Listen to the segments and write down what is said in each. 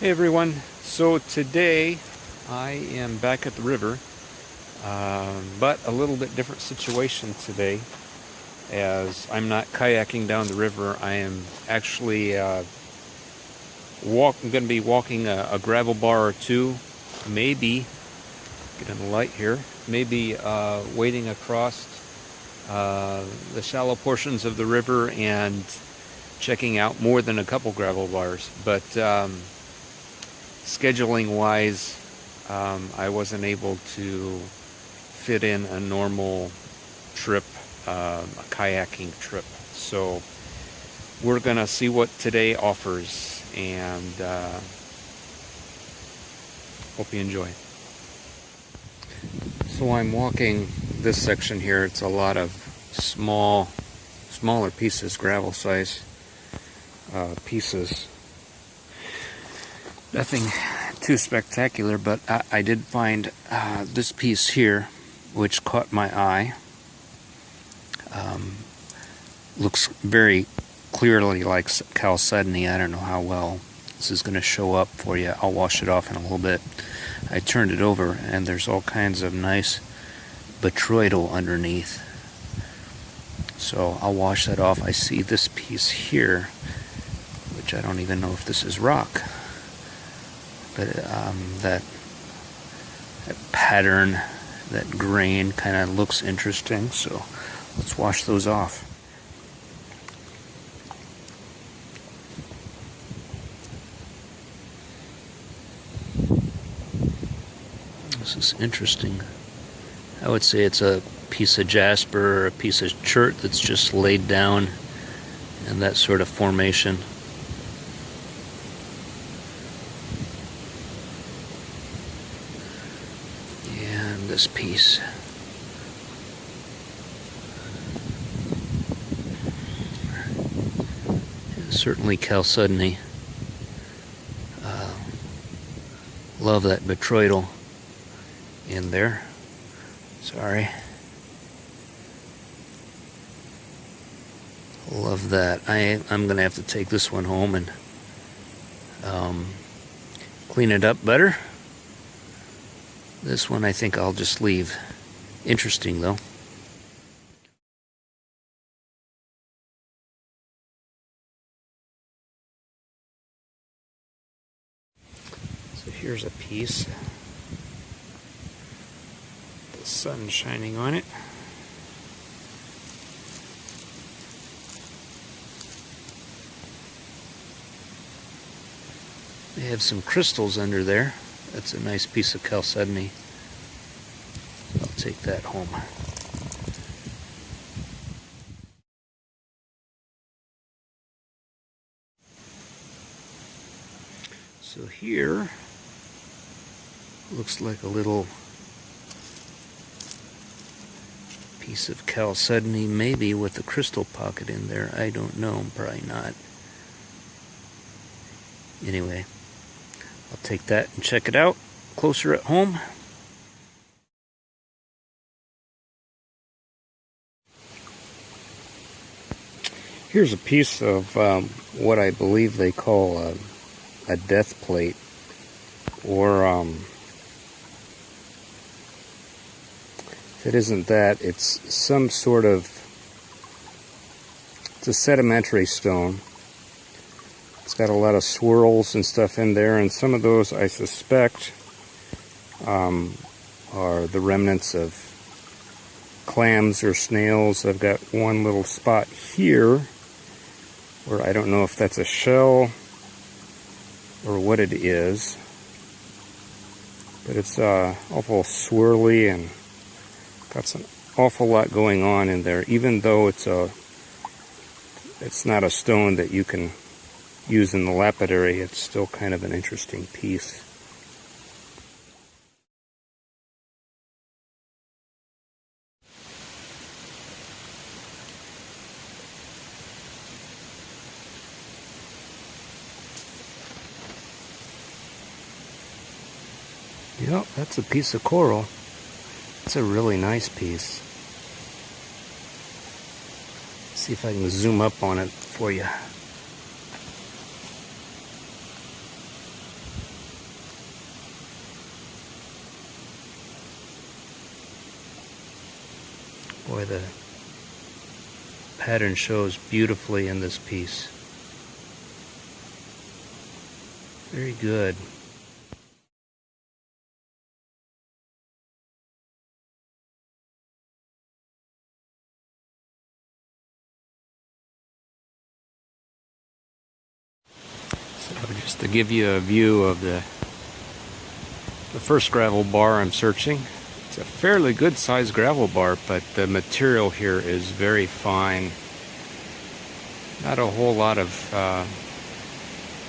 Hey everyone, so today I am back at the river, but a little bit different situation today as I'm not kayaking down the river. I am actually going to be walking a gravel bar or two, maybe, get in the light here, maybe wading across the shallow portions of the river and checking out more than a couple gravel bars, but scheduling wise, I wasn't able to fit in a normal trip, a kayaking trip. So we're gonna see what today offers, and hope you enjoy. So I'm walking this section here. It's a lot of smaller pieces, gravel size pieces. Nothing too spectacular, but I did find this piece here, which caught my eye. Looks very clearly like chalcedony. I don't know how well this is going to show up for you. I'll wash it off in a little bit. I turned it over, and there's all kinds of nice botryoidal underneath. So I'll wash that off. I see this piece here, which I don't even know if this is rock. But that pattern, that grain kind of looks interesting, so let's wash those off. This is interesting. I would say it's a piece of jasper or a piece of chert that's just laid down in that sort of formation. This piece. Certainly chalcedony. Love that botryoidal in there. Sorry. Love that. I'm going to have to take this one home and clean it up better. This one I think I'll just leave. Interesting though. So here's a piece. The sun shining on it. They have some crystals under there. That's a nice piece of chalcedony. I'll take that home. So here looks like a little piece of chalcedony, maybe with a crystal pocket in there. I don't know, probably not. Anyway, I'll take that and check it out closer at home. Here's a piece of what I believe they call a death plate, or if it isn't that, it's some sort of, it's a sedimentary stone. It's got a lot of swirls and stuff in there, and some of those I suspect are the remnants of clams or snails. I've got one little spot here where I don't know if that's a shell or what it is, but it's awful swirly and got some awful lot going on in there. Even though it's not a stone that you can use in the lapidary, it's still kind of an interesting piece. Yep, that's a piece of coral. It's a really nice piece. See if I can zoom up on it for you. Boy, the pattern shows beautifully in this piece. Very good. So just to give you a view of the first gravel bar I'm searching. It's a fairly good sized gravel bar, but the material here is very fine. Not a whole lot of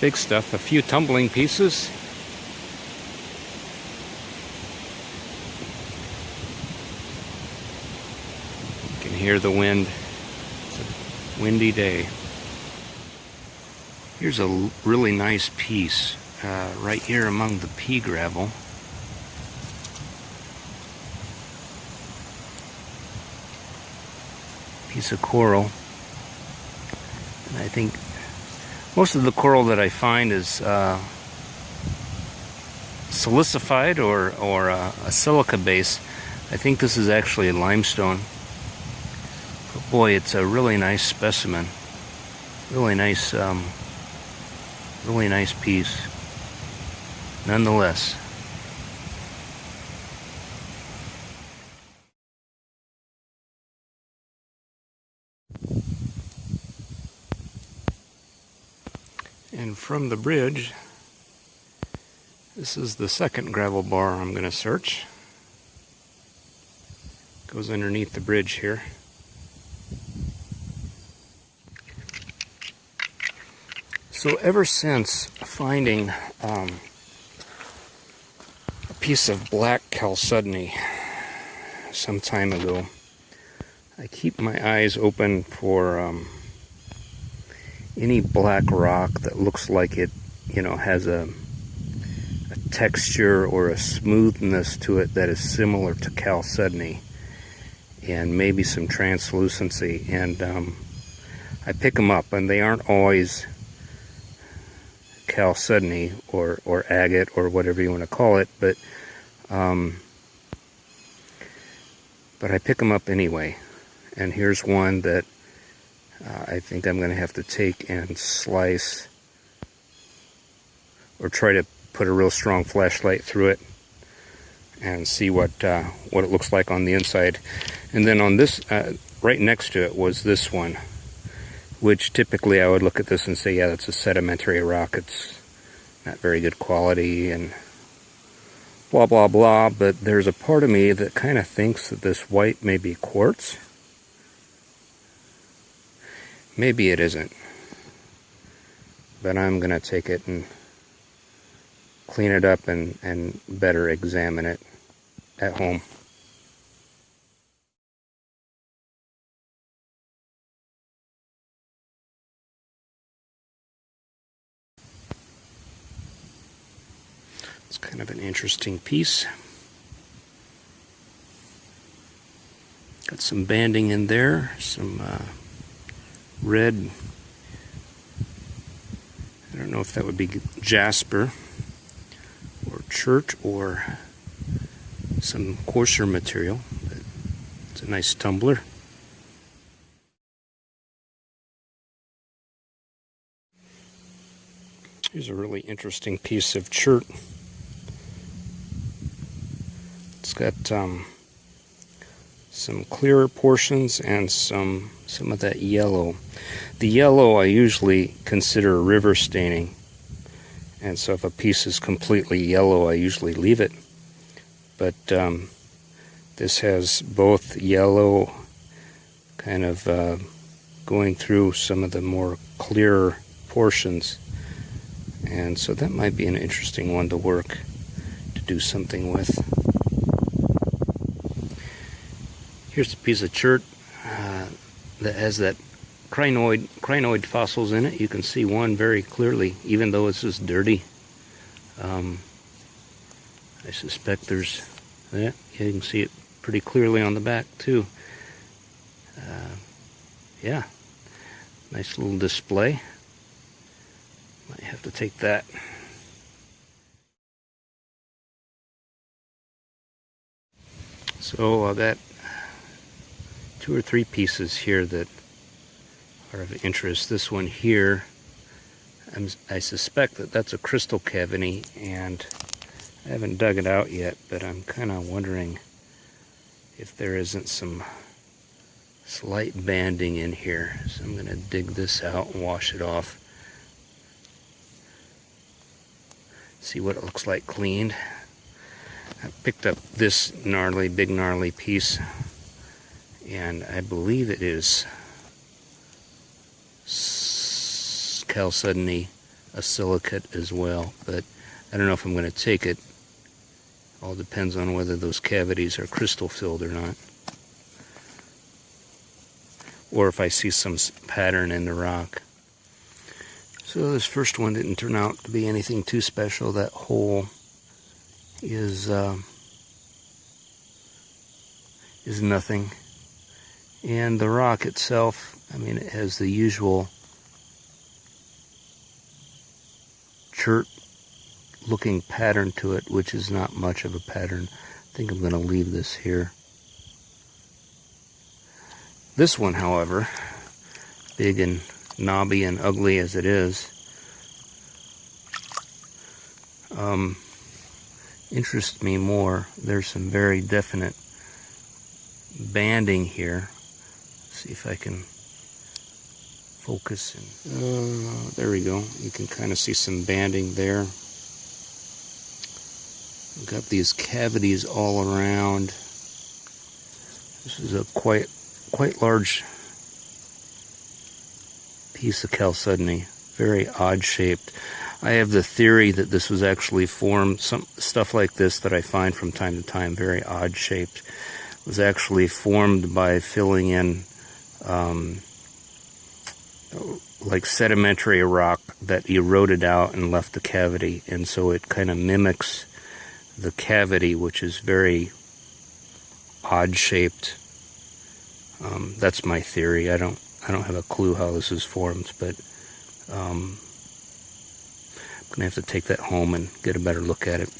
big stuff, a few tumbling pieces. You can hear the wind. It's a windy day. Here's a really nice piece right here among the pea gravel. Piece of coral. And I think most of the coral that I find is silicified or a silica base. I think this is actually limestone. But boy, it's a really nice specimen. Really nice piece. Nonetheless. And from the bridge, this is the second gravel bar I'm going to search. Goes underneath the bridge here. So ever since finding a piece of black chalcedony some time ago, I keep my eyes open for any black rock that looks like it, has a texture or a smoothness to it that is similar to chalcedony, and maybe some translucency. And I pick them up, and they aren't always chalcedony or agate or whatever you want to call it, but I pick them up anyway. And here's one that I think I'm going to have to take and slice, or try to put a real strong flashlight through it and see what it looks like on the inside. And then on this, right next to it was this one, which typically I would look at this and say, yeah, that's a sedimentary rock. It's not very good quality and blah, blah, blah. But there's a part of me that kind of thinks that this white may be quartz. Maybe it isn't, but I'm going to take it and clean it up and better examine it at home. It's kind of an interesting piece. Got some banding in there, some red, I don't know if that would be jasper or chert or some coarser material, but it's a nice tumbler. Here's a really interesting piece of chert. It's got some clearer portions and some of that yellow. The yellow I usually consider river staining, and so if a piece is completely yellow I usually leave it. But this has both yellow kind of going through some of the more clearer portions, and so that might be an interesting one to work, to do something with. Here's a piece of chert that has that crinoid fossils in it. You can see one very clearly, even though it's just dirty. I suspect there's that. You can see it pretty clearly on the back too. Yeah, nice little display. Might have to take that. So that two or three pieces here that are of interest. This one here, I suspect that that's a crystal cavity, and I haven't dug it out yet, but I'm kind of wondering if there isn't some slight banding in here. So I'm going to dig this out and wash it off. See what it looks like cleaned. I picked up this big gnarly piece, and I believe it is chalcedony, a silicate as well, but I don't know if I'm going to take it. All depends on whether those cavities are crystal filled or not, or if I see some pattern in the rock. So this first one didn't turn out to be anything too special. That hole is nothing, and the rock itself, I mean, it has the usual chert looking pattern to it, which is not much of a pattern. I think I'm going to leave this here. This one, however, big and knobby and ugly as it is, interests me more. There's some very definite banding here. Let's see if I can focus. And there we go. You can kind of see some banding there. We've got these cavities all around. This is a quite large piece of chalcedony, very odd shaped. I have the theory that this was actually formed, some stuff like this that I find from time to time, very odd shaped, was actually formed by filling in like sedimentary rock that eroded out and left the cavity, and so it kind of mimics the cavity, which is very odd shaped. That's my theory. I don't have a clue how this is formed, but I'm gonna have to take that home and get a better look at it.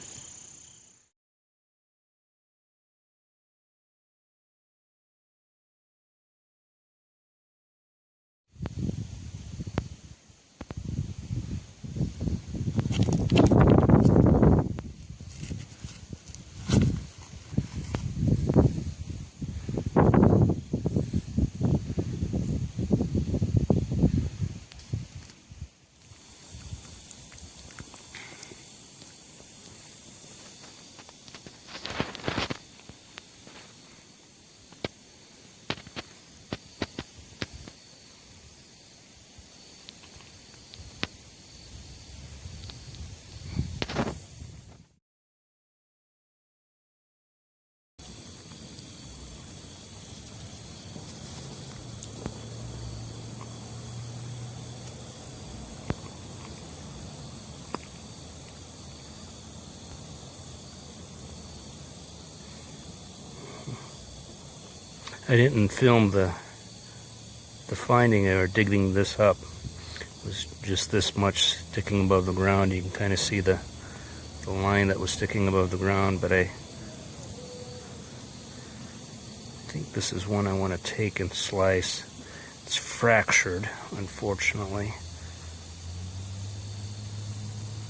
I didn't film the finding or digging this up. It was just this much sticking above the ground. You can kind of see the line that was sticking above the ground, but I think this is one I want to take and slice. It's fractured, unfortunately.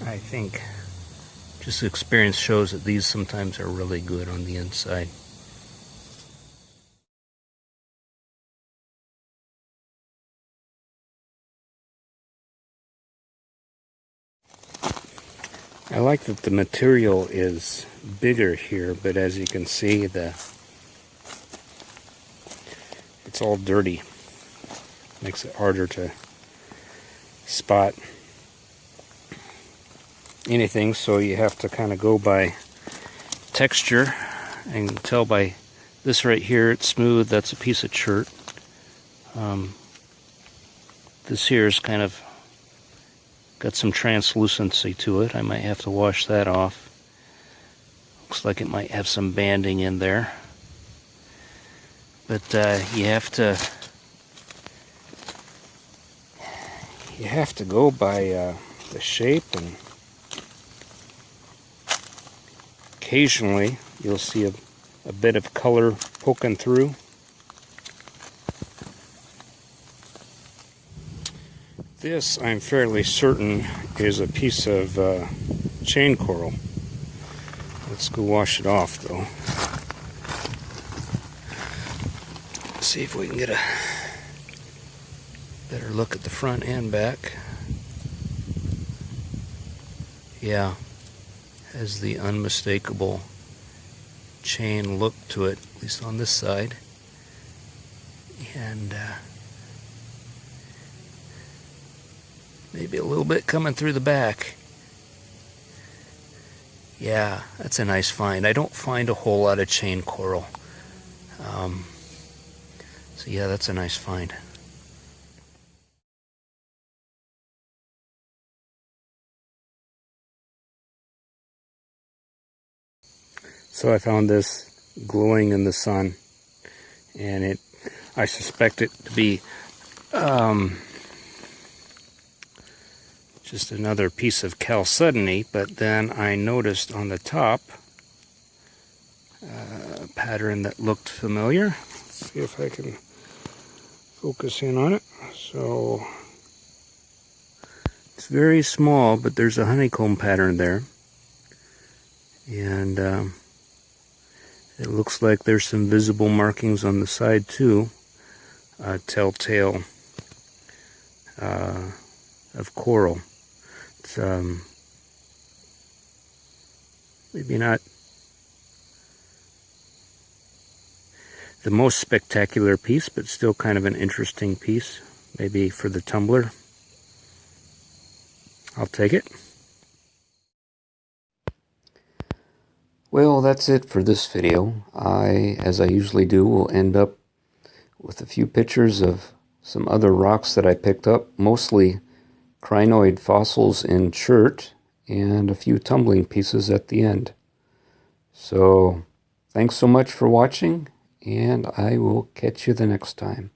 I think just experience shows that these sometimes are really good on the inside. I like that the material is bigger here, but as you can see, it's all dirty. Makes it harder to spot anything, so you have to kind of go by texture and tell by this right here, it's smooth, that's a piece of chert. This here is kind of got some translucency to it. I might have to wash that off. Looks like it might have some banding in there. But you have to go by the shape, and occasionally you'll see a bit of color poking through. This, I'm fairly certain, is a piece of chain coral. Let's go wash it off, though. See if we can get a better look at the front and back. Yeah, has the unmistakable chain look to it, at least on this side. And maybe a little bit coming through the back. Yeah, that's a nice find. I don't find a whole lot of chain coral. So yeah, that's a nice find. So I found this glowing in the sun, and I suspect it to be just another piece of chalcedony, but then I noticed on the top a pattern that looked familiar. Let's see if I can focus in on it. So it's very small, but there's a honeycomb pattern there. And it looks like there's some visible markings on the side too. Telltale of coral. It's maybe not the most spectacular piece, but still kind of an interesting piece. Maybe for the tumbler. I'll take it. Well, that's it for this video. As I usually do, will end up with a few pictures of some other rocks that I picked up, mostly crinoid fossils in chert, and a few tumbling pieces at the end. So, thanks so much for watching, and I will catch you the next time.